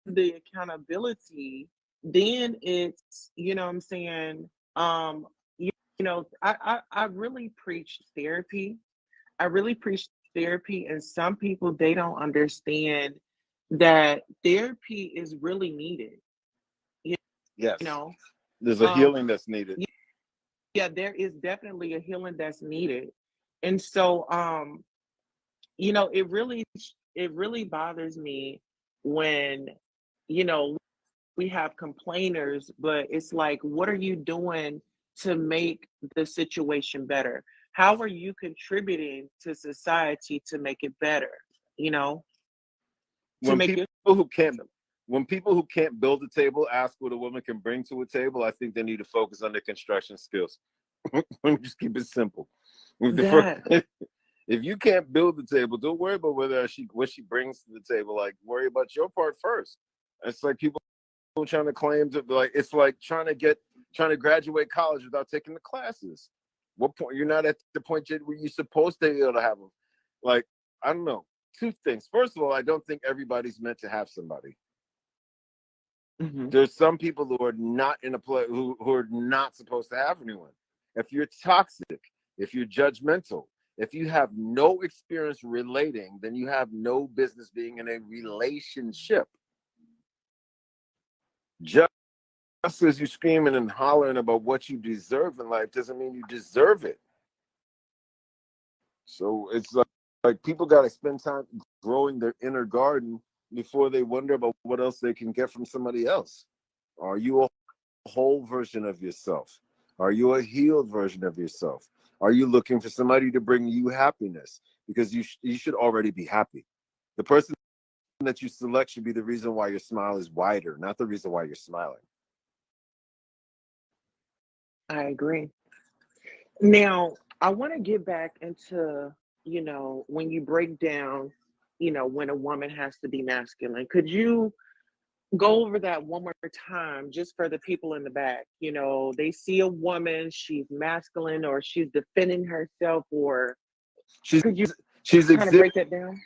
the accountability, then it's, you know what I'm saying, you, you know, I really preach therapy. I really preach therapy, and some people, they don't understand that therapy is really needed. You Yes, know, there's a um, healing that's needed. yeah, there is definitely a healing that's needed. And so, you know, it really bothers me when, you know, we have complainers, but it's like, what are you doing to make the situation better? How are you contributing to society to make it better? You know, to When make people it who can't when people who can't build a table ask what a woman can bring to a table, I think they need to focus on their construction skills. Let me just keep it simple. If, the first, that if you can't build the table, don't worry about whether what she brings to the table. Like, worry about your part first. It's like people trying to claim to, like, it's like trying to graduate college without taking the classes. What point? You're not at the point yet where you're supposed to be able to have them. Like, I don't know. Two things. First of all, I don't think everybody's meant to have somebody. mhm. There's some people who are not in a place who are not supposed to have anyone. If you're toxic, if you're judgmental, if you have no experience relating, then you have no business being in a relationship. Just as you screaming and hollering about what you deserve in life doesn't mean you deserve it. So it's like people got to spend time growing their inner garden before they wonder about what else they can get from somebody else. Are you a whole version of yourself? Are you a healed version of yourself? Are you looking for somebody to bring you happiness? Because you should already be happy. The person that you select should be the reason why your smile is wider, not the reason why you're smiling. I agree. Now, I want to get back into, you know, when you break down, you know, when a woman has to be masculine. Could you go over that one more time just for the people in the back? You know, they see a woman, she's masculine or she's defending herself, or She's could you she's kind of exhibit break that down?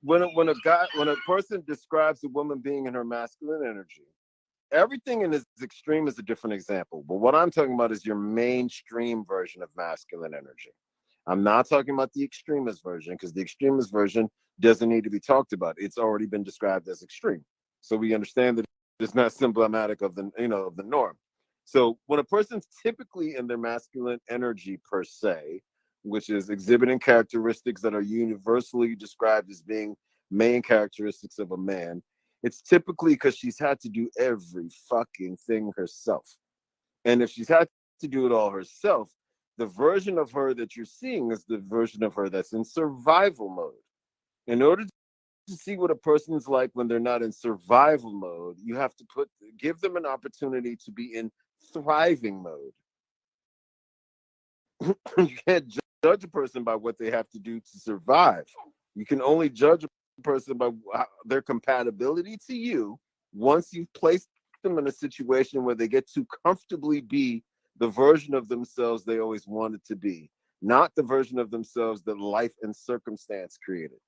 when a person describes a woman being in her masculine energy, everything in this extreme is a different example. But what I'm talking about is your mainstream version of masculine energy. I'm not talking about the extremist version because the extremist version doesn't need to be talked about. It's already been described as extreme. So we understand that it's not symptomatic of of the norm. So when a person's typically in their masculine energy per se, which is exhibiting characteristics that are universally described as being main characteristics of a man, it's typically because she's had to do every fucking thing herself. And if she's had to do it all herself, the version of her that you're seeing is the version of her that's in survival mode. In order to see what a person's like when they're not in survival mode, you have to give them an opportunity to be in thriving mode. You can't judge a person by what they have to do to survive. You can only judge a person by their compatibility to you once you've placed them in a situation where they get to comfortably be the version of themselves they always wanted to be, not the version of themselves that life and circumstance created.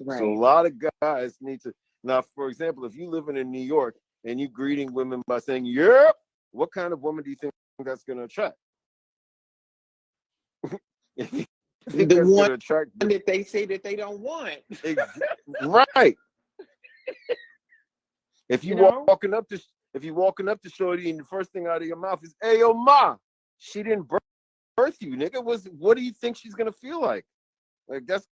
So a Right. lot of guys need to now, for example, if you living in New York and you greeting women by saying, "Yep," what kind of woman do you think that's going to attract? If you think The that's going one to attract the that they say that they don't want, right. If you you know? if you walking up to Shorty and the first thing out of your mouth is, "Hey, yo, ma, she didn't birth you, nigga." What do you think she's gonna feel like? Like that's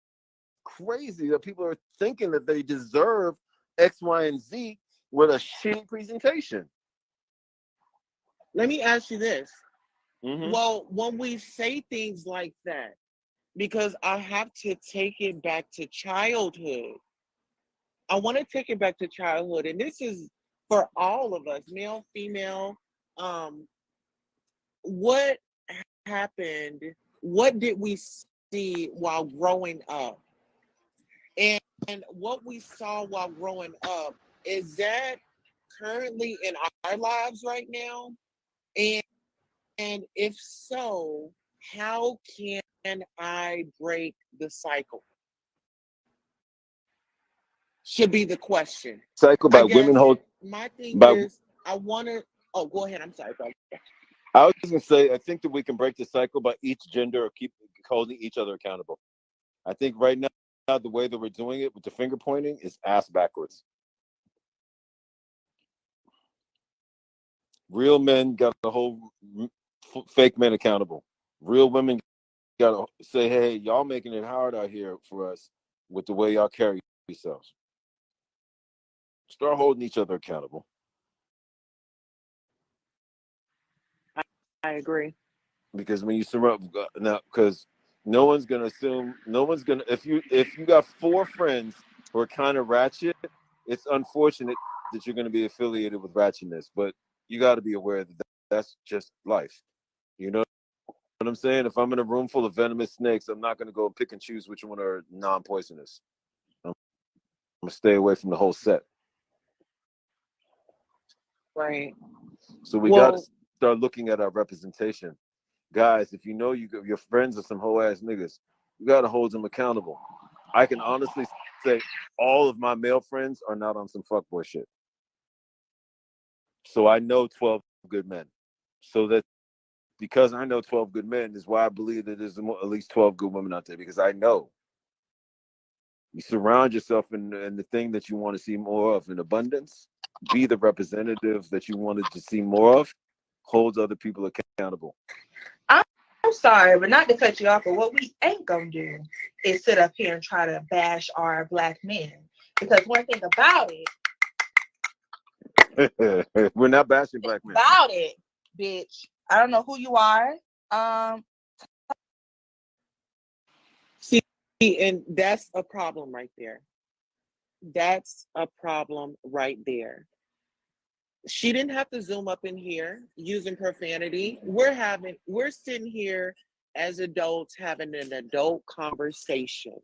crazy that people are thinking that they deserve X, Y, and Z with a shitty presentation. Let me ask you this. Mm-hmm. Well, when we say things like that, because I have to take it back to childhood. I want to take it back to childhood, and this is for all of us, male, female. Um, what happened? What did we see while growing up? And what we saw while growing up, is that currently in our lives right now? And and if so, how can I break the cycle? should be the question. Cycle I by women guess hold my thing by. is I want to. Oh, go ahead. I'm sorry, brother. I was gonna say I think that we can break the cycle by each gender or keep holding each other accountable. I think right now the way that we're doing it with the finger pointing is ass backwards. Real men got to hold fake men accountable. Real women got to say, hey, y'all making it hard out here for us with the way y'all carry yourselves. Start holding each other accountable. I agree. Because when you surround now, because no one's gonna assume, no one's gonna, if you got 4 friends who are kind of ratchet, it's unfortunate that you're gonna be affiliated with ratchetness, but you got to be aware that that's just life. You know what I'm saying? If I'm in a room full of venomous snakes, I'm not gonna go pick and choose which one are non-poisonous. I'm gonna stay away from the whole set. Right. So we got to Well, start looking at our representation. Guys, if you know your friends are some hoe ass niggas, you got to hold them accountable. I can honestly say all of my male friends are not on some fuckboy shit. So I know 12 good men. So that because I know 12 good men is why I believe that there's at least 12 good women out there, because I know you surround yourself in the thing that you want to see more of in abundance. Be the representative that you wanted to see more of. Hold other people accountable. I'm sorry, but not to cut you off, but what we ain't gonna do is sit up here and try to bash our black men. Because one thing about it, We're not bashing black men. Bitch, I don't know who you are. see, and that's a problem right there. That's a problem right there. She didn't have to zoom up in here using profanity. We're sitting here as adults having an adult conversation.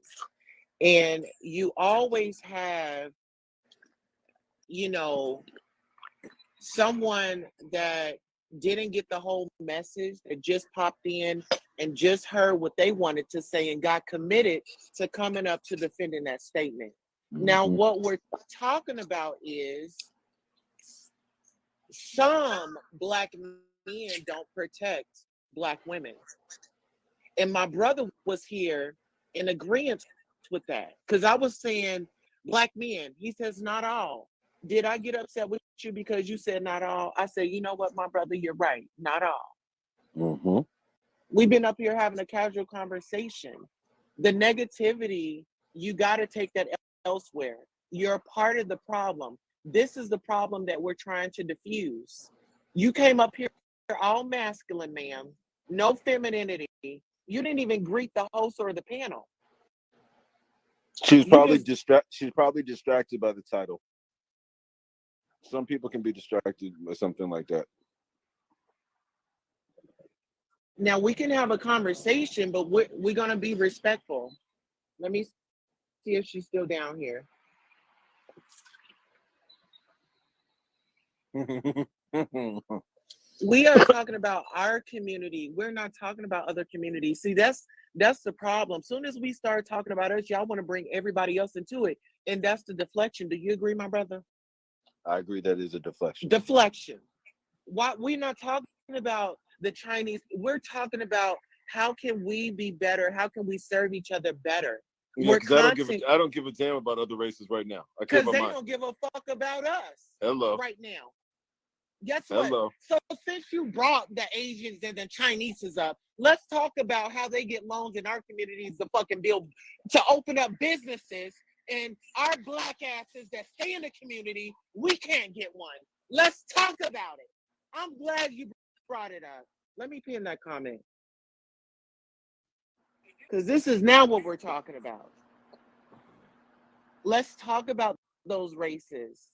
And you always have, you know, someone that didn't get the whole message, that just popped in and just heard what they wanted to say and got committed to coming up to defending that statement. Now, what we're talking about is some black men don't protect black women. And my brother was here in agreement with that, because I was saying black men. He says, not all. Did I get upset with you because you said not all? I said, you know what, my brother, you're right. Not all. Mm-hmm. We've been up here having a casual conversation. The negativity, you got to take that elsewhere. You're a part of the problem. This is the problem that we're trying to diffuse. You came up here all masculine, ma'am. No femininity. You didn't even greet the host or the panel. She's You probably just She's probably distracted by the title. Some people can be distracted by something like that. now we can have a conversation, but we're gonna be respectful. Let me see if she's still down here. We are talking about our community. We're not talking about other communities. See, that's the problem. Soon as we start talking about us, y'all want to bring everybody else into it, and that's the deflection. Do you agree, my brother? I agree that is a deflection. Deflection. Why we're not talking about the Chinese? We're talking about how can we be better? How can we serve each other better? Yeah, We're because constant I don't give a damn about other races right now. I care because about they mine. don't give a fuck about us Hello. right now. Guess what? Hello. So since you brought the Asians and the Chineses up, let's talk about how they get loans in our communities to fucking build, to open up businesses, and our black asses that stay in the community, we can't get one. Let's talk about it. I'm glad you brought it up. Let me pin that comment, because this is now what we're talking about. Let's talk about those races.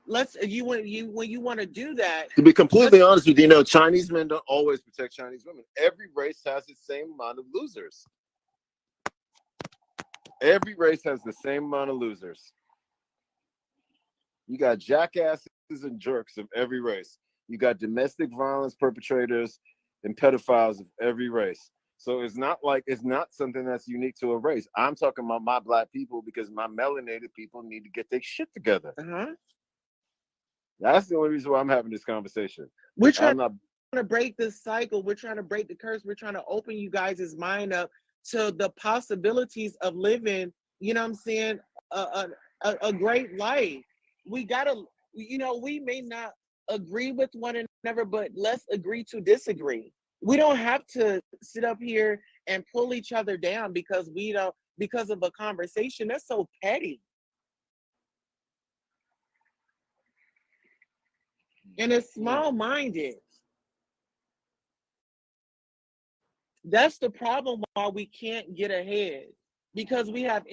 Let's when you want to do that. To be completely honest with you, Chinese men don't always protect Chinese women. Every race has the same amount of losers. Every race has the same amount of losers. You got jackasses and jerks of every race. You got domestic violence perpetrators and pedophiles of every race. So it's not something that's unique to a race. I'm talking about my black people because my melanated people need to get their shit together. That's the only reason why I'm having this conversation. We're trying to break this cycle. We're trying to break the curse. We're trying to open you guys' mind up to the possibilities of living, you know what I'm saying, a great life. We gotta, you know, we may not agree with one another, but let's agree to disagree. We don't have to sit up here and pull each other down because because of a conversation. That's so petty. And it's small-minded. That's the problem why we can't get ahead, because we have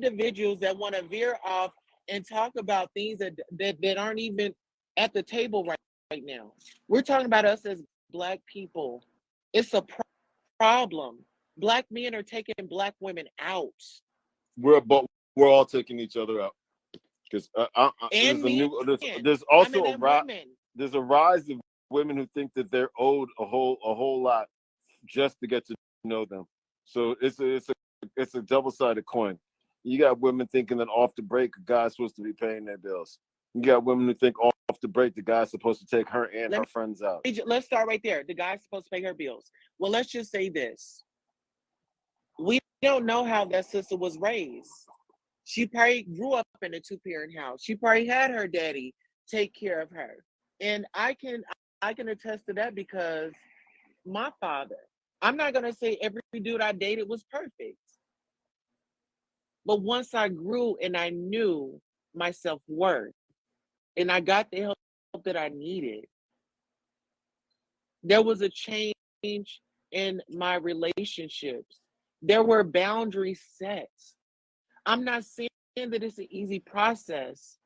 individuals that want to veer off and talk about things that aren't even at the table right now. We're talking about us as Black people. It's a problem. Black men are taking Black women out. We're all taking each other out because there's also there's a rise of women who think that they're owed a whole lot just to get to know them. So it's a double-sided coin. You got women thinking that off the break, a guy's supposed to be paying their bills. You got women who think off the break, the guy's supposed to take her and her friends out. Let's start right there. The guy's supposed to pay her bills. Well, let's just say this. We don't know how that sister was raised. She probably grew up in a two-parent house. She probably had her daddy take care of her. And I can attest to that because my father, I'm not going to say every dude I dated was perfect. But once I grew and I knew my self-worth and I got the help that I needed, there was a change in my relationships. There were boundaries set. I'm not saying that it's an easy process,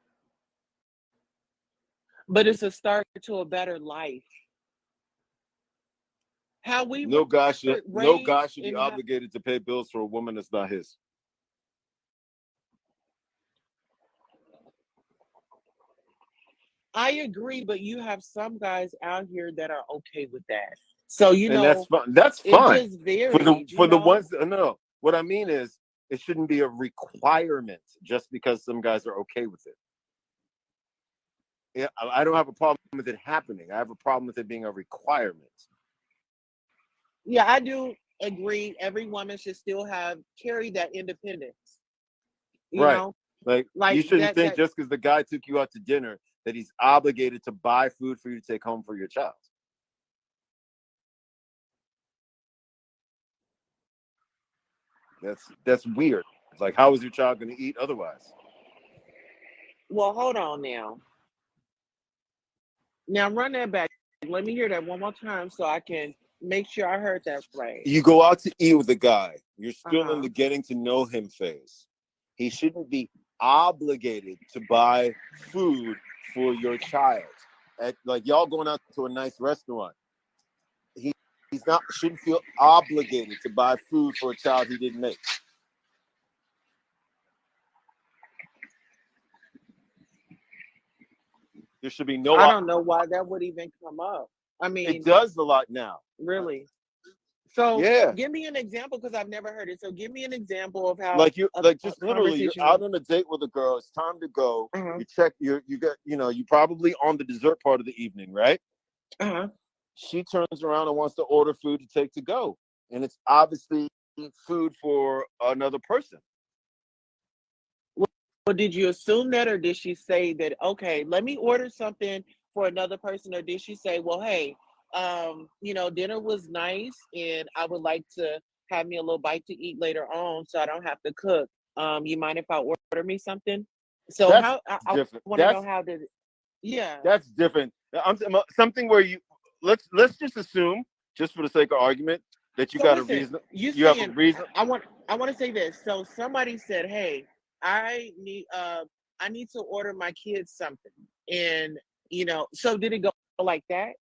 but it's a start to a better life. No guy should be obligated to pay bills for a woman that's not his. I agree, but you have some guys out here that are okay with that. So and that's fine. That's fine. It just varies, for the ones that, no. What I mean is, it shouldn't be a requirement just because some guys are okay with it. Yeah, I don't have a problem with it happening. I have a problem with it being a requirement. Yeah, I do agree. Every woman should still carry that independence. You know? Like you shouldn't think just because the guy took you out to dinner that he's obligated to buy food for you to take home for your child. That's weird. Like, how is your child going to eat otherwise? Well, hold on now. Now run that back. Let me hear that one more time so I can make sure I heard that right. You go out to eat with a guy. You're still in the getting to know him phase. He shouldn't be obligated to buy food for your child. Like y'all going out to a nice restaurant. Shouldn't feel obligated to buy food for a child he didn't make. There should be no. I don't know why that would even come up. I mean, it does a lot now. Really? So yeah, give me an example because I've never heard it. So give me an example of how, just literally, you're out on a date with a girl. It's time to go. You check. You probably on the dessert part of the evening, right? She turns around and wants to order food to take to go, and it's obviously food for another person. Well, did you assume that, or did she say that? Okay, let me order something for another person, or did she say, well, hey, dinner was nice, and I would like to have me a little bite to eat later on, so I don't have to cook. You mind if I order me something? So that's I want to know how did. Yeah, that's different. Something where let's just assume, just for the sake of argument, that you got a reason. You have a reason. I want to say this. So somebody said, hey, I need to order my kids something, and so did it go like that?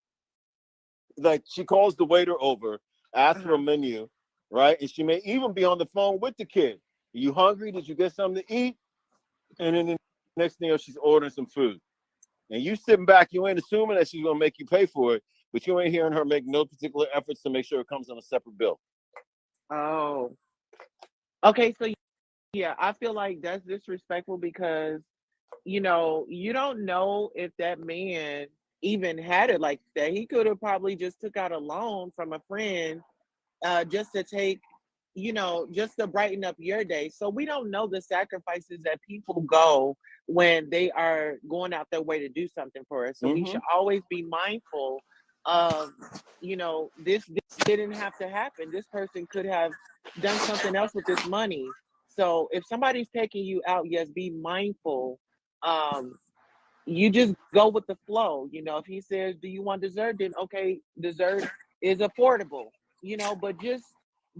Like, she calls the waiter over, asks for a menu, right? And she may even be on the phone with the kid. Are you hungry? Did you get something to eat? And then the next thing she's ordering some food. And you sitting back, you ain't assuming that she's gonna make you pay for it, but you ain't hearing her make no particular efforts to make sure it comes on a separate bill. Oh, okay. So yeah, I feel like that's disrespectful because you don't know if that man even had it like that. He could have probably just took out a loan from a friend just to take, just to brighten up your day. So we don't know the sacrifices that people go when they are going out their way to do something for us. So we Mm-hmm. should always be mindful of, this didn't have to happen. This person could have done something else with this money. So if somebody's taking you out, yes, be mindful. Um, you just go with the flow. If he says, "Do you want dessert?" Then okay, dessert is affordable. But just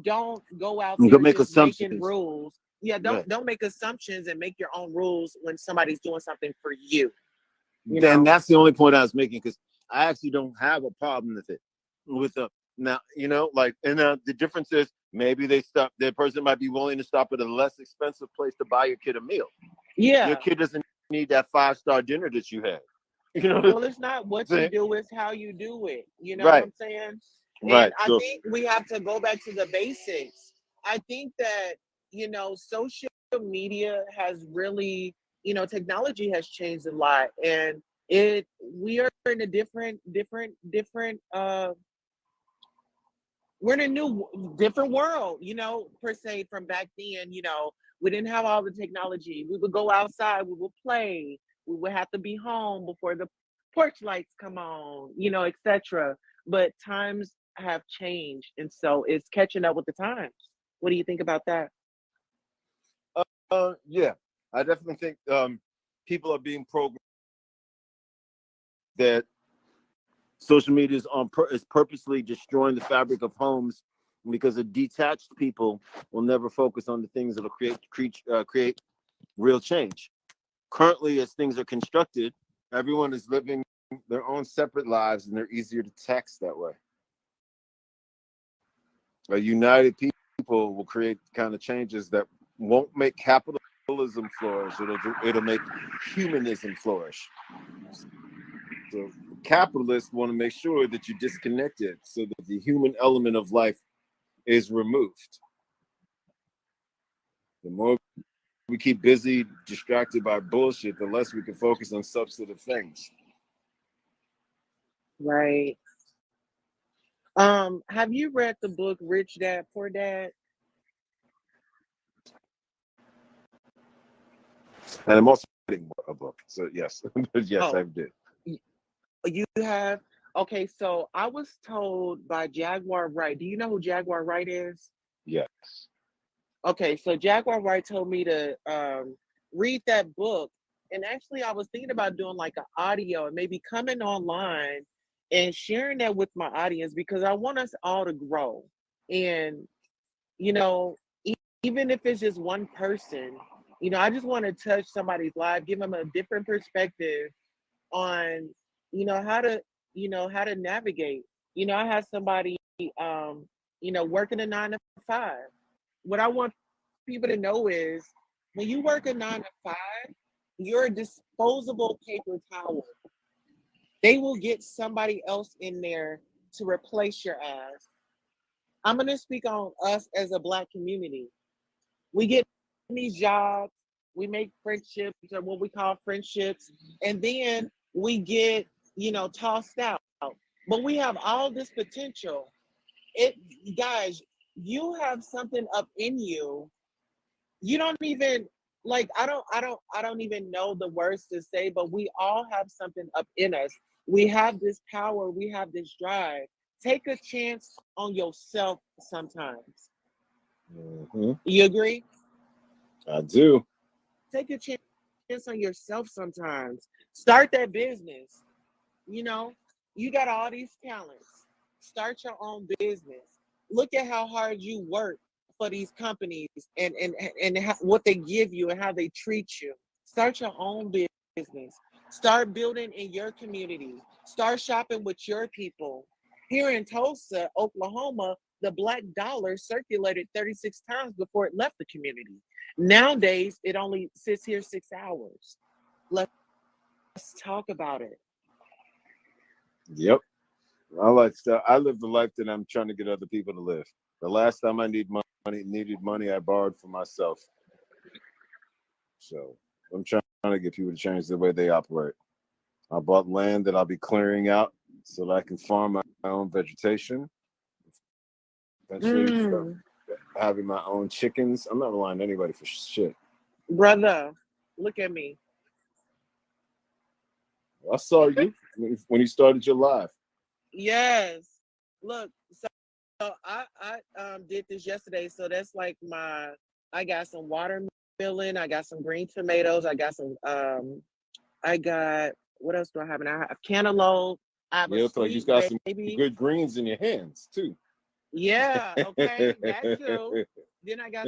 don't go out You can there make just making assumptions. rules. Yeah, Yeah. don't make assumptions and make your own rules when somebody's doing something for you. You And know. that's the only point I was making, because I actually don't have a problem with it. With the now, like, and the difference is maybe the person might be willing to stop at a less expensive place to buy your kid a meal. Your Yeah. kid doesn't need that 5-star dinner that you had. You know what Well, it's not I'm what you saying? do, it's how you do it. You know what Right, I'm saying? And right. I So, think we have to go back to the basics. I think that, social media has really, technology has changed a lot. And we are in a different, we're in a different world, per se, from back then. We didn't have all the technology. We would go outside, we would play, we would have to be home before the porch lights come on, etc. But times have changed, and so it's catching up with the times. What do you think about that? yeah, I definitely think people are being programmed that social media is purposely destroying the fabric of homes, because the detached people will never focus on the things that will create real change. Currently, as things are constructed, everyone is living their own separate lives, and they're easier to tax that way. A united people will create the kind of changes that won't make capitalism flourish. It'll make humanism flourish. So capitalists want to make sure that you're disconnected, so that the human element of life is removed. The more we keep busy, distracted by bullshit, the less we can focus on substantive things. Right. Have you read the book Rich Dad Poor Dad? And I'm also writing a book. So yes, yes, I Oh, did. y- you have. Okay, so I was told by Jaguar Wright. Do you know who Jaguar Wright is? Yes. Okay, so Jaguar Wright told me to read that book. And actually, I was thinking about doing like an audio and maybe coming online and sharing that with my audience because I want us all to grow. And, you know, even if it's just one person, I just want to touch somebody's life, give them a different perspective on, how to navigate. I had somebody, working a 9 to 5. What I want people to know is when you work a 9 to 5, you're a disposable paper towel. They will get somebody else in there to replace your ass. I'm going to speak on us as a Black community. We get these jobs, we make friendships or what we call friendships, and then we get, tossed out. But we have all this potential. It Guys, you have something up in you. You don't even like I don't even know the words to say, but we all have something up in us. We have this power, we have this drive. Take a chance on yourself sometimes. Mm-hmm. You agree? I do. Take a chance on yourself sometimes. Start that business. You know, you got all these talents. Start your own business. Look at how hard you work for these companies and what they give you and how they treat you. Start your own business. Start building in your community. Start shopping with your people. Here in Tulsa, Oklahoma, the black dollar circulated 36 times before it left the community. Nowadays, it only sits here 6 hours. Let's talk about it. Yep. I live the life that I'm trying to get other people to live. The last time I need money needed money, I borrowed for myself. So I'm trying to get people to change the way they operate. I bought land that I'll be clearing out so that I can farm my own vegetation. Eventually, start having my own chickens. I'm not relying on anybody for shit. Brother, look at me. I saw you when you started your live. Yes. Look, so I did this yesterday. So that's like I got some watermelon, I got some green tomatoes, I got some what else do I have? And I have cantaloupe. I have a Like you sweet got some baby. good greens in your hands too. Yeah, okay, that too. Then I got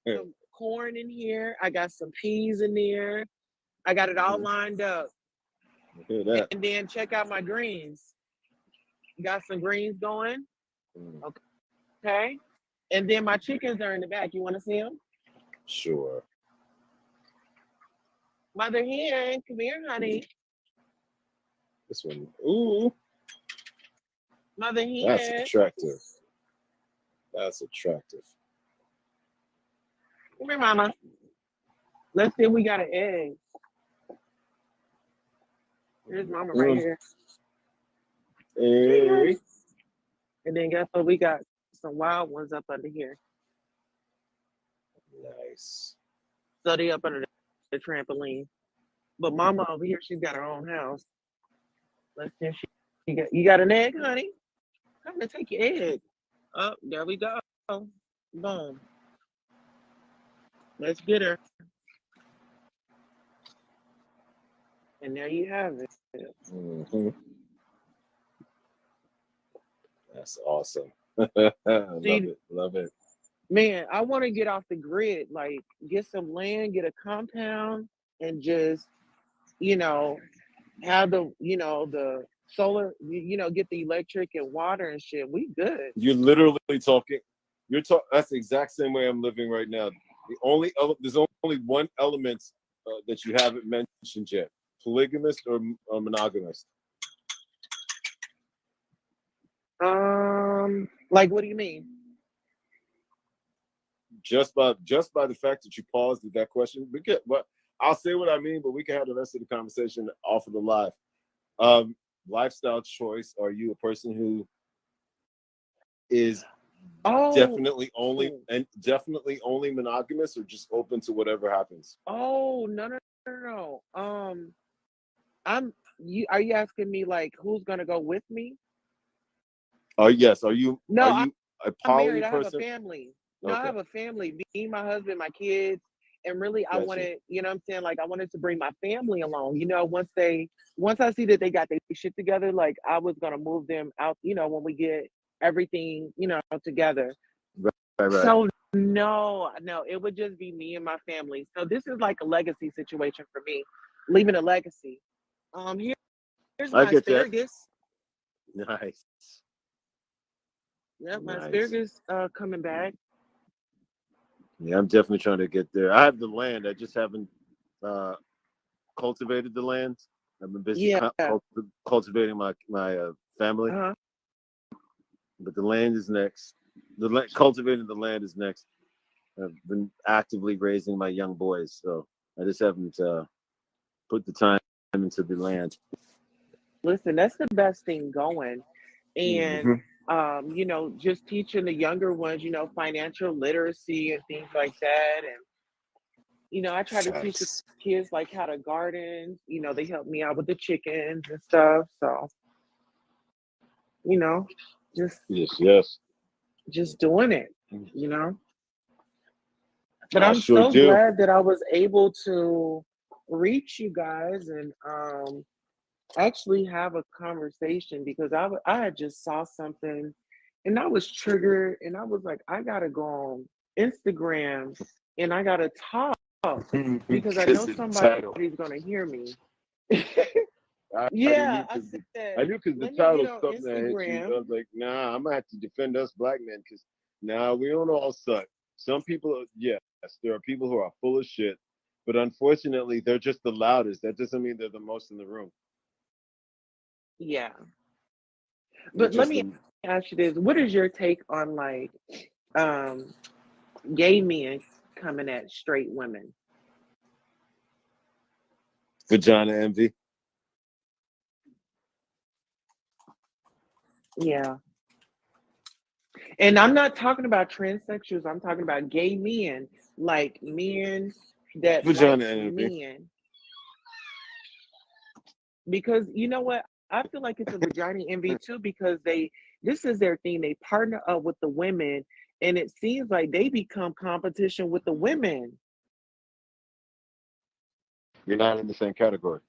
some corn in here. I got some peas in there. I got it all lined up. Hear that. And then check out my greens. Got some greens going. Okay. And then my chickens are in the back. You want to see them? Sure. Mother hen, come here, honey. This one. Ooh. Mother hen. That's attractive. That's attractive. Come here, mama. Let's see if we got an egg. Here's mama right here. Hey. And then guess what? We got some wild ones up under here. Nice. So they up under the trampoline. But mama over here, she's got her own house. Let's see if you got an egg, honey? Come and take your egg. Oh, there we go. Boom. Let's get her. And there you have it. Mm-hmm. That's awesome. Love it. Man, I want to get off the grid, like get some land, get a compound, and just, have the solar, get the electric and water and shit. We good. You're literally talking. That's the exact same way I'm living right now. There's only one element that you haven't mentioned yet: polygamist or monogamist. Like, what do you mean? Just by the fact that you paused with that question, I'll say what I mean, but we can have the rest of the conversation off of the live. Lifestyle choice. Are you a person who is definitely only monogamous, or just open to whatever happens? Oh, no. Are you asking me like who's gonna go with me? Oh yes. Are you No, a I'm married. poly I have person? a family. No, Okay. I have a family. Me, my husband, my kids. And really, I wanted, what I'm saying? Like, I wanted to bring my family along. Once I see that they got their shit together, like, I was going to move them out, when we get everything, together. Right. So, no, it would just be me and my family. So, this is like a legacy situation for me, leaving a legacy. Here's my asparagus. That. Nice. Yeah, my asparagus coming back. Yeah, I'm definitely trying to get there. I have the land. I just haven't cultivated the land. I've been busy cultivating my family. Uh-huh. But the land is next. Cultivating the land is next. I've been actively raising my young boys, so I just haven't put the time into the land. Listen, that's the best thing going. And just teaching the younger ones, financial literacy and things like that. And I try to teach the kids like how to garden. They help me out with the chickens and stuff. So, just doing it, But I'm so glad that I was able to reach you guys and actually have a conversation, because I had just saw something and I was triggered and I was like, I gotta go on Instagram and I gotta talk because I know somebody's gonna hear me. I knew because the title something that hit you. I was like, nah, I'm gonna have to defend us black men, because we don't all suck. Some people, yes, there are people who are full of shit, but unfortunately, they're just the loudest. That doesn't mean they're the most in the room. Yeah. But let me ask you this. What is your take on Gay men coming at straight women. Vagina envy. Yeah. And I'm not talking about transsexuals. I'm talking about gay men, like men that like Vagina envy. men. Because you know what? I feel like it's a vagina envy too, because this is their thing. They partner up with the women, and it seems like they become competition with the women. You're not in the same category.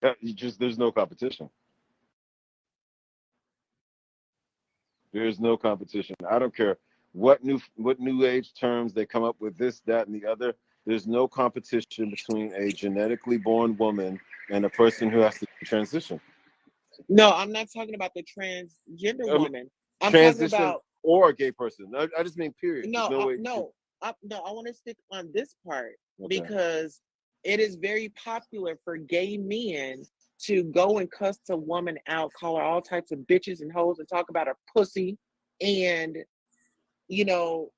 There's no competition. There's no competition. I don't care what new age terms they come up with, this, that, and the other. There's no competition between a genetically born woman and a person who has to transition. No, I'm not talking about the transgender I mean, woman. I'm talking transition about or a gay person. I just mean period. There's no, no way. no. I want to stick on this part Okay. because it is very popular for gay men to go and cuss a woman out, call her all types of bitches and hoes, and talk about her pussy, and you know,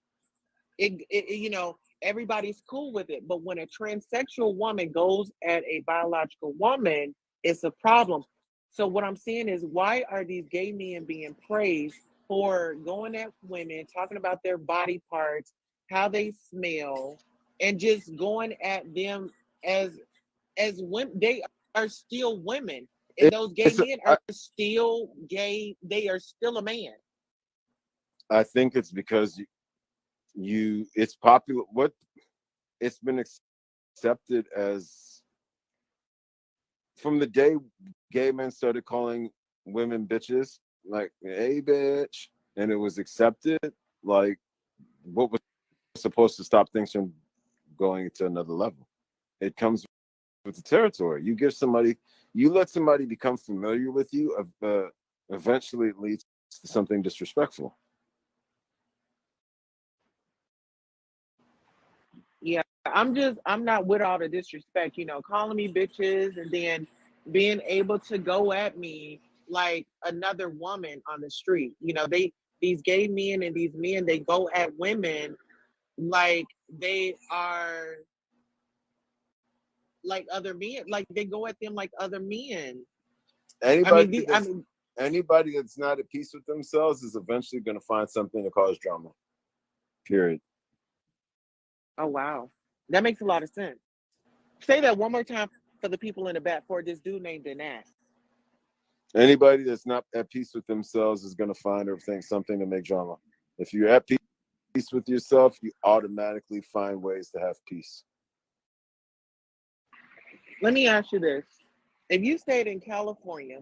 everybody's cool with it. But when a transsexual woman goes at a biological woman, it's a problem. So what I'm saying is, why are these gay men being praised for going at women, talking about their body parts, how they smell, and just going at them as women? They are still women, and It, those gay it's. men are still gay. They are still a man. I think it's because it's popular. What it's been accepted as from the day gay men started calling women bitches, like "hey bitch," and it was accepted. Like, what was supposed to stop things from going to another level? It comes with the territory. You let somebody become familiar with you. Eventually, it leads to something disrespectful. Yeah, I'm not with all the disrespect, calling me bitches and then being able to go at me like another woman on the street. These gay men and these men, they go at women like they are like other men, like they go at them like other men. I mean, Anybody that's anybody that's not at peace with themselves is eventually going to find something to cause drama. Period. oh wow, that makes a lot of sense. Say that one more time for the people in the back for this dude named Danat. Anybody that's not at peace with themselves is going to find or think something to make drama. If you're at peace with yourself, you automatically find ways to have peace. Let me ask you this. If you stayed in California,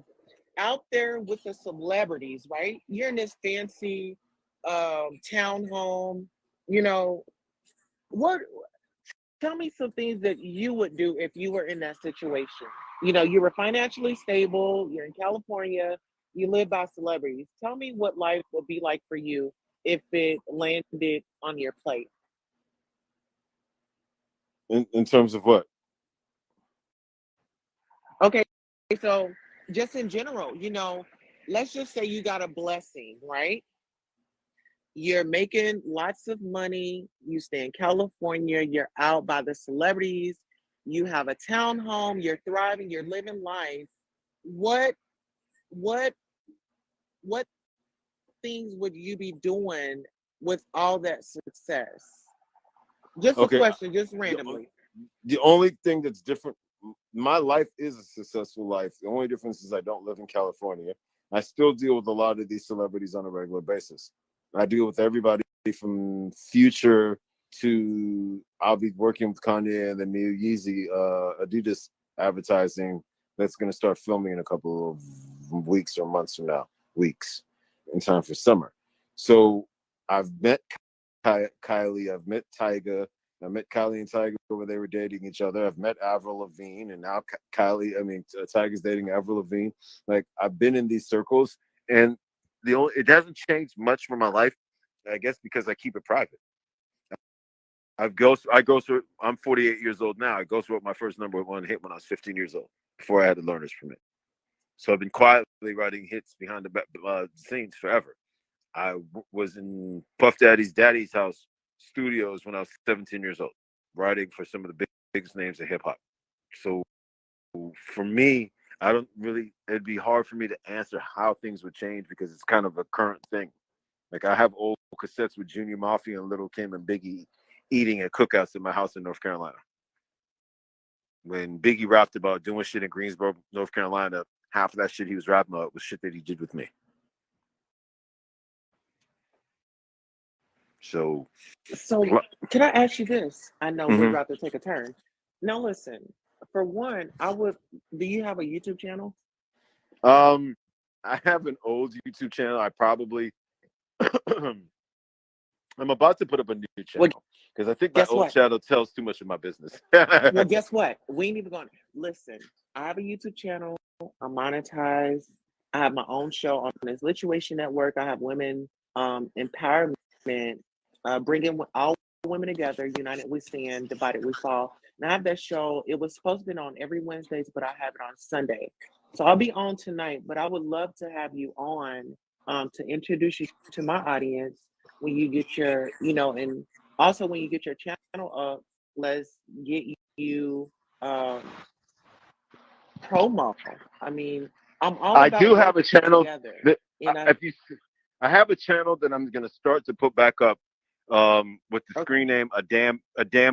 out there with the celebrities, right? You're in this fancy townhome, you know, what tell me some things that you would do if you were in that situation. You were financially stable, you're in California, you live by celebrities. Tell me what life would be like for you if it landed on your plate. In terms of what? Okay, so just in general, let's just say you got a blessing, right? You're making lots of money, you stay in California, you're out by the celebrities, you have a townhome, you're thriving, you're living life. What what what things would you be doing with all that success? Just a Okay. question, just randomly. The only thing that's different, my life is a successful life. The only difference is I don't live in California. I still deal with a lot of these celebrities on a regular basis. I deal with everybody from Future to I'll be working with Kanye and the new Yeezy Adidas advertising that's going to start filming in a couple of weeks or months from now, weeks in time for summer. So I've met Kylie, I've met Tyga, I met Kylie and Tyga when they were dating each other. I've met Avril Lavigne, and now Tyga's dating Avril Lavigne. Like, I've been in these circles, and it hasn't changed much for my life, I guess, because I keep it private. I go through. I'm 48 years old now. I go through my first number one hit when I was 15 years old, before I had a learner's permit. So I've been quietly writing hits behind the scenes forever. was in Puff Daddy's house studios when I was 17 years old, writing for some of the biggest names of hip hop. So for me, I don't really. It'd be hard for me to answer how things would change because it's kind of a current thing. Like I have old cassettes with Junior Mafia and Little Kim and Biggie eating at cookouts in my house in North Carolina. When Biggie rapped about doing shit in Greensboro, North Carolina, half of that shit he was rapping about was shit that he did with me. So can I ask you this? I know we're Mhm. about to take a turn. Now listen, for one, do you have a YouTube channel? I have an old YouTube channel. I probably I'm about to put up a new channel because I think my Guess old what? channel tells too much of my business. Well, guess what? We ain't even going. Listen, I have a YouTube channel. I'm monetized. I have my own show on this Lituation Network. I have women empowerment, bringing all women together. United we stand, divided we fall. And I have that show. It was supposed to be on every Wednesdays, but I have it on Sunday. So I'll be on tonight. But I would love to have you on to introduce you to my audience when you get your, and also when you get your channel up. Let's get you promo. I mean, I'm all I about do have a working channel together. that And I have a channel that I'm going to start to put back up with the screen name a damn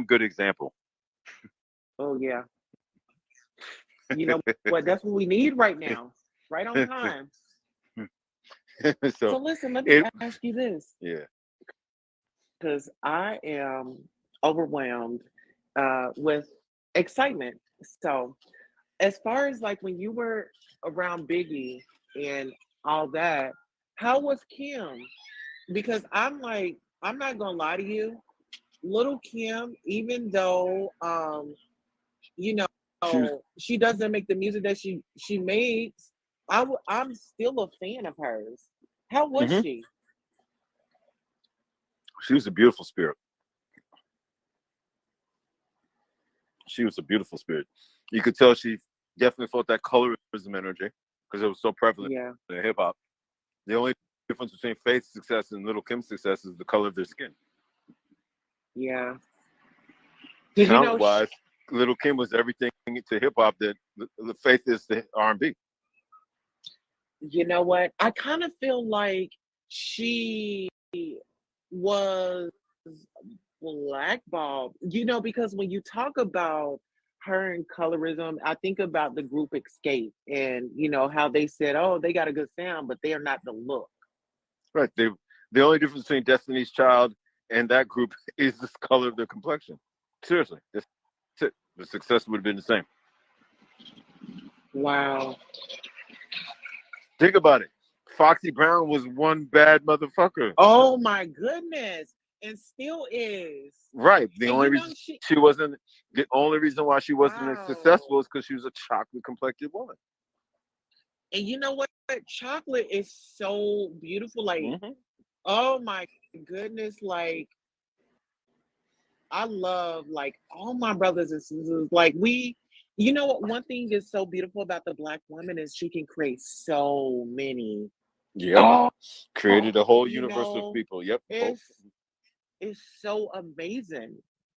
good example. Oh yeah. You know what? That's what we need right now. Right on time. So listen, let me ask you this. Yeah. Because I am overwhelmed with excitement. So as far as like when you were around Biggie and all that, how was Kim? Because I'm not gonna lie to you, little Kim, even though you know she doesn't make the music that she makes, I'm still a fan of hers. How was she? She was a beautiful spirit. She was a beautiful spirit. You could tell she definitely felt that colorism energy because it was so prevalent in hip hop. The only difference between Faith's success and Little Kim's success is the color of their skin. Yeah. Talent-wise, Little Kim was everything to hip hop that the Faith is to R&B. You know what? I kind of feel like she was blackballed, because when you talk about her and colorism, I think about the group Escape and, how they said, oh, they got a good sound, but they are not the look. Right. The only difference between Destiny's Child and that group is the color of their complexion. Seriously. That's it. The success would have been the same. Wow. Think about it. Foxy Brown was one bad motherfucker. Oh my goodness. And still is. Right. The only reason why she wasn't as successful is because she was a chocolate complected woman. And you know what? Chocolate is so beautiful. Like, oh my goodness. Like, I love like all my brothers and sisters. Like you know what? One thing is so beautiful about the Black woman is she can create so many. Yeah. Created a whole universe of people. Yep. It's so amazing.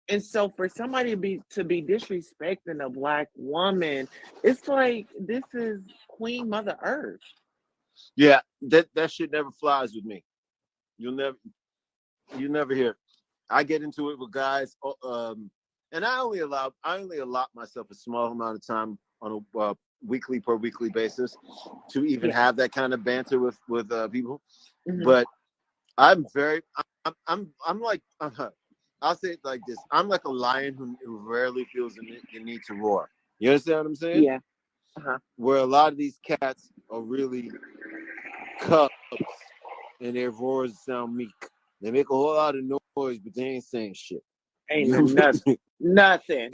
And so for somebody to be disrespecting a Black woman, it's like this is Queen Mother Earth. Yeah, that shit never flies with me. You never hear it. I get into it with guys, and I only allot myself a small amount of time on a per weekly basis to even have that kind of banter with people. But I'm like I'll say it like this: I'm like a lion who rarely feels the need to roar. You understand what I'm saying? Yeah. Where a lot of these cats are really cubs, and their roars sound meek. They make a whole lot of noise, but they ain't saying shit. Ain't nothing. Nothing.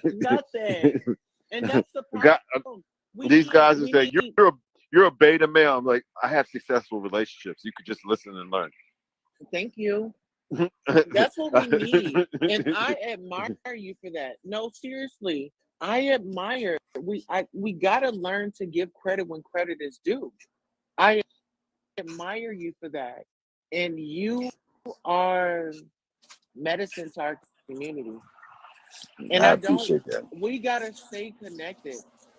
Nothing. And that's the problem. These guys will say, you're a beta male. I'm like, I have successful relationships. You could just listen and learn. Thank you. That's what we need. And I admire you for that. No, seriously. I admire. We gotta learn to give credit when credit is due. I admire you for that. And you are medicine to our community. And I I don't, appreciate that. we gotta stay connected.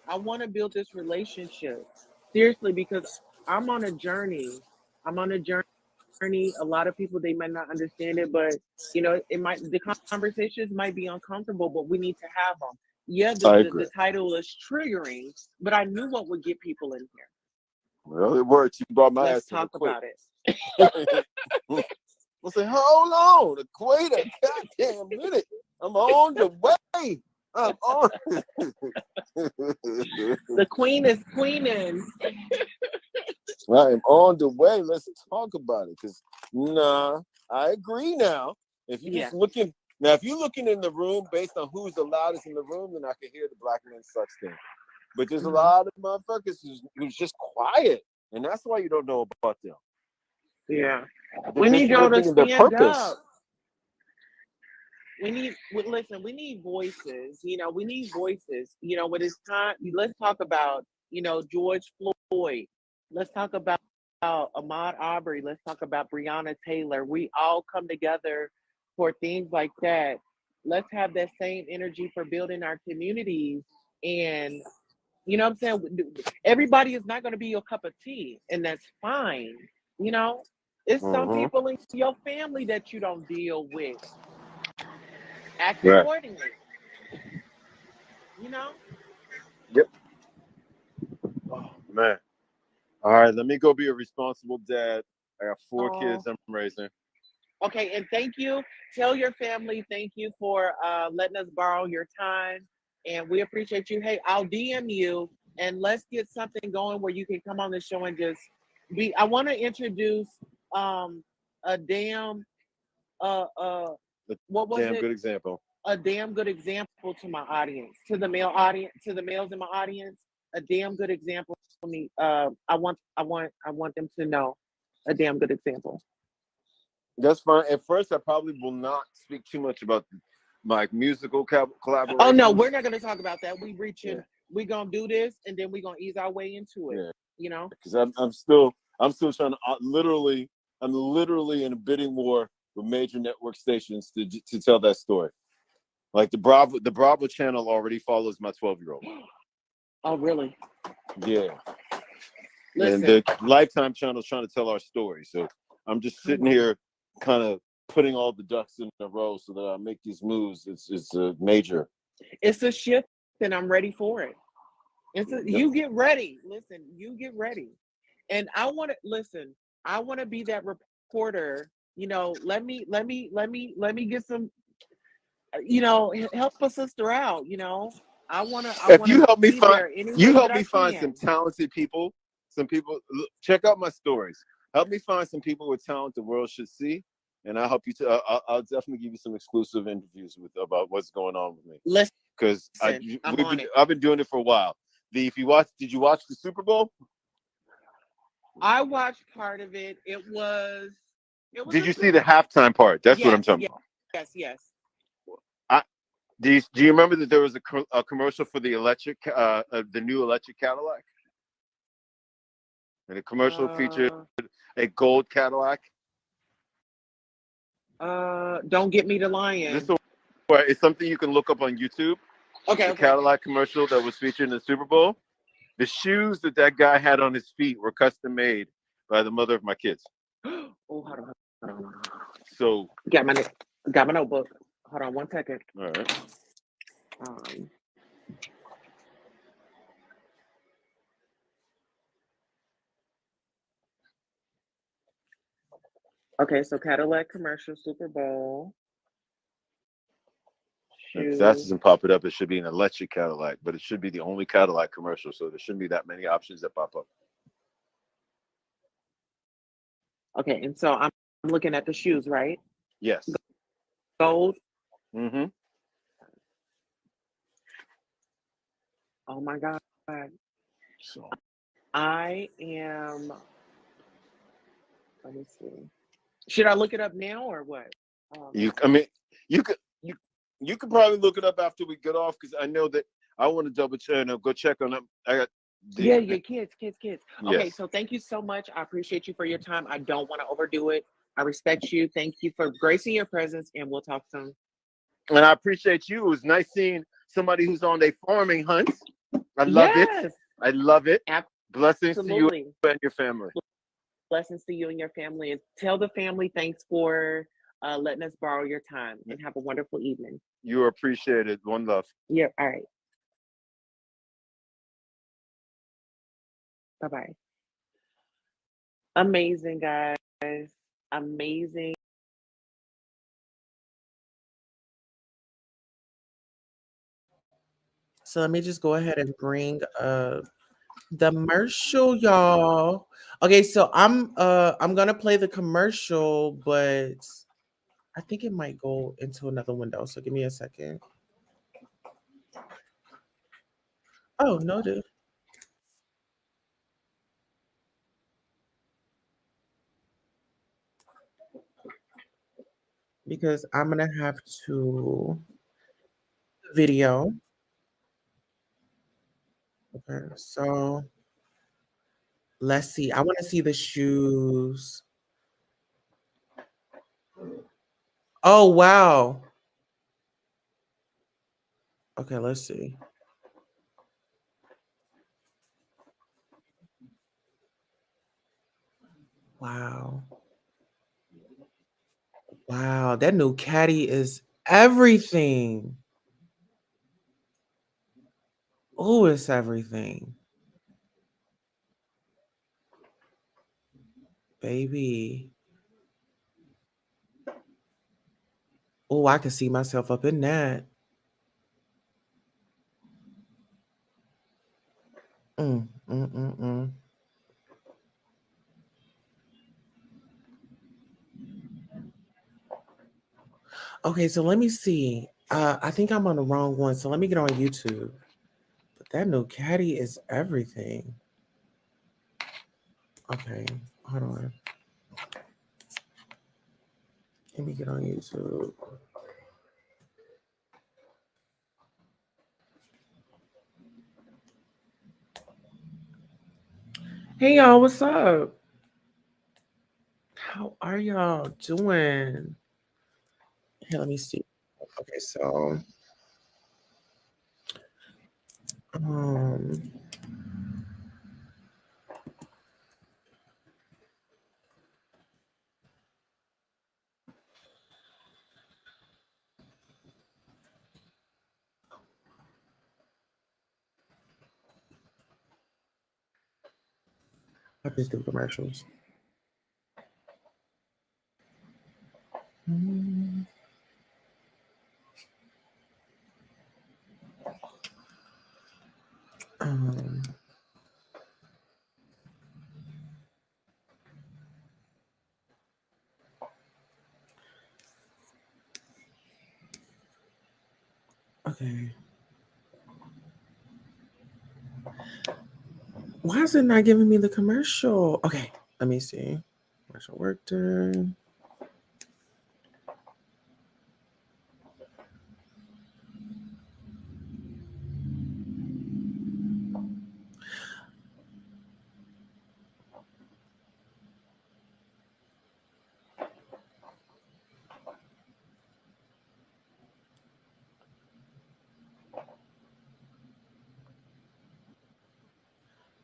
I want to build this relationship. Seriously, because I'm on a journey. I'm on a journey. A lot of people, they might not understand it, but you know, it might, the conversations might be uncomfortable, but we need to have them. Yeah, I agree. the title is triggering, but I knew what would get people in here. Well, it worked. You brought my Let's ass to the talk about it. We'll say, hold on, wait a goddamn minute. I'm on the way. I'm on. The queen is queening. I'm on the way. Let's talk about it. Because, nah, I agree now. If you're just looking, now, if you're looking in the room based on who's the loudest in the room, then I can hear the black men sucks thing. But there's a lot of motherfuckers who's just quiet. And that's why you don't know about them. Yeah. We need y'all to stand up. We need voices. You know, we need voices. You know, when it's time, let's talk about, you know, George Floyd. Let's talk about Ahmaud Arbery. Let's talk about Breonna Taylor. We all come together for things like that. Let's have that same energy for building our communities. And, you know what I'm saying? Everybody is not going to be your cup of tea, and that's fine. You know, it's some people in your family that you don't deal with. Act accordingly. You know? Yep. Oh, man. All right, let me go be a responsible dad. I got 4 kids I'm raising. Okay, and thank you. Tell your family thank you for letting us borrow your time. And we appreciate you. Hey, I'll DM you and let's get something going where you can come on the show and just be. I want to introduce a damn what was it? Good example. A damn good example to my audience, to the male audience, to the males in my audience. A damn good example for me. I want them to know a damn good example. That's fine. At first, I probably will not speak too much about my musical collaboration. Oh no, we're not going to talk about that. We reaching. We're gonna do this, and then we're gonna ease our way into it. You know, because I'm still trying to I'm literally in a bidding war with major network stations to tell that story. Like the Bravo channel already follows my 12-year-old. Oh, really? Yeah. Listen. And the Lifetime channel is trying to tell our story. So I'm just sitting here kind of putting all the ducks in a row so that I make these moves. It's a major. It's a shift, and I'm ready for it. You get ready. Listen, you get ready. And I want to be that reporter. You know, let me get some, you know, help a sister out. You know, If you help me find can. some talented people, check out my stories. Help me find some people with talent the world should see, and I'll help you to. I'll definitely give you some exclusive interviews about what's going on with me. Listen, because I've been doing it for a while. Did you watch the Super Bowl? I watched part of it. It was Did you see the halftime part? That's what I'm talking about. Yes. Do you remember that there was a commercial for the new electric Cadillac? And the commercial featured a gold Cadillac. Don't get me to lying. It's something you can look up on YouTube. Okay. The Cadillac commercial that was featured in the Super Bowl. The shoes that guy had on his feet were custom made by the mother of my kids. Oh, hold on. So got my notebook. Hold on 1 second. All right. Okay, so Cadillac commercial, Super Bowl. If that doesn't pop it up, it should be an electric Cadillac, but it should be the only Cadillac commercial, so there shouldn't be that many options that pop up. Okay, and so I'm looking at the shoes, right? Yes. Gold. Mm-hmm. Oh my God. So I am. Let me see. Should I look it up now or what? You could probably look it up after we get off because I know that I want to double check. Go check on them. I got Yeah, yeah, kids. Okay, Yes. so thank you so much. I appreciate you for your time. I don't want to overdo it. I respect you. Thank you for gracing your presence, and we'll talk soon. And I appreciate you. It was nice seeing somebody who's on their farming hunts. I love it. Yes, I love it. Blessings to you absolutely. and your family. Blessings to you and your family. And tell the family thanks for letting us borrow your time. And have a wonderful evening. You are appreciated. One love. Yeah, all right. Bye bye. Amazing, guys. Amazing. So let me just go ahead and bring the commercial, y'all. Okay, so I'm gonna play the commercial, but I think it might go into another window. So give me a second. Oh no, dude. Because I'm gonna have to video. Okay, so let's see. I want to see the shoes. Oh wow. Okay, let's see. Wow. Wow, that new caddy is everything. Oh, it's everything. Baby. Oh, I can see myself up in that. Mm, mm, mm, mm. Okay, so let me see. I think I'm on the wrong one. So let me get on YouTube. But that new caddy is everything. Okay, hold on. Let me get on YouTube. Hey y'all, what's up? How are y'all doing? Here, let me see. Okay, so um I just do commercials. Mm, Um, okay. Why is it not giving me the commercial? Okay, let me see. Commercial work done.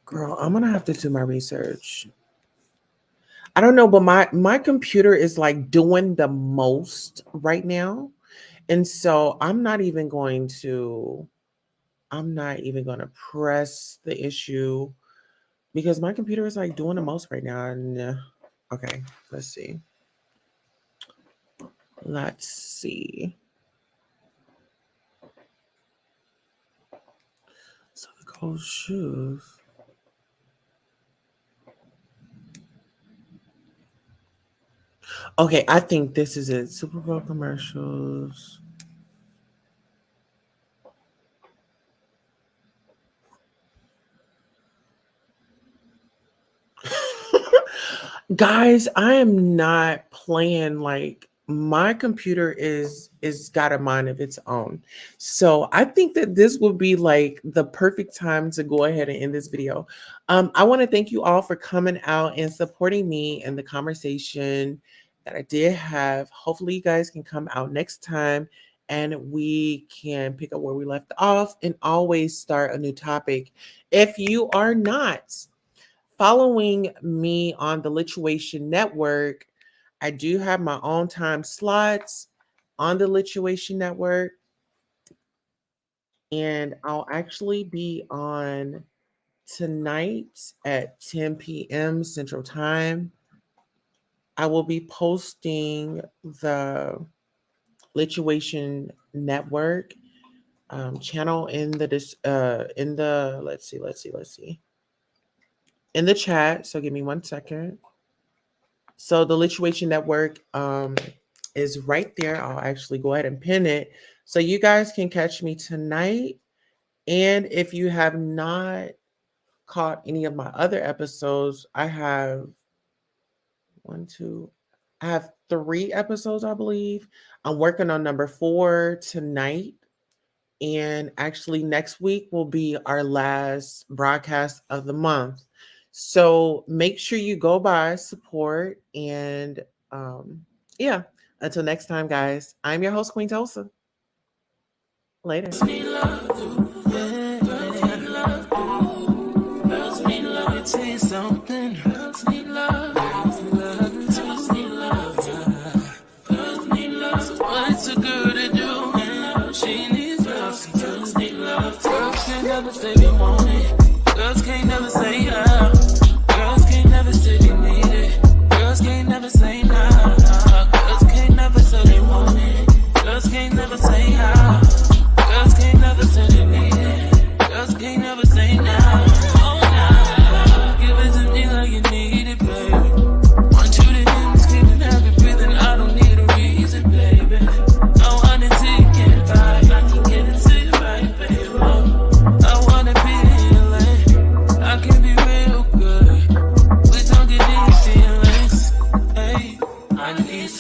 Girl, I'm gonna have to do my research. I don't know, but my computer is like doing the most right now. And so I'm not even going to press the issue because my computer is like doing the most right now. And okay, let's see. Let's see. So the cold shoes. Okay, I think this is it. Super Bowl commercials. Guys, I am not playing like my computer is got a mind of its own. So I think that this would be like the perfect time to go ahead and end this video. I want to thank you all for coming out and supporting me in the conversation that I did have. Hopefully you guys can come out next time and we can pick up where we left off and always start a new topic. If you are not following me on the Lituation Network, I do have my own time slots on the Lituation Network. And I'll actually be on tonight at 10 p.m. Central Time. I will be posting the Lituation Network channel in the let's see in the chat. So give me 1 second. So the Lituation Network is right there. I'll actually go ahead and pin it so you guys can catch me tonight. And if you have not caught any of my other episodes, I have I have 3 episodes, I believe. I'm working on number 4 tonight. And actually next week will be our last broadcast of the month. So make sure you go by, support, and yeah. Until next time, guys, I'm your host, Queen Tulsa. Later. What's a girl to do? She needs love. Sometimes need love. Girls can't never say they want it. Girls can't never say yeah.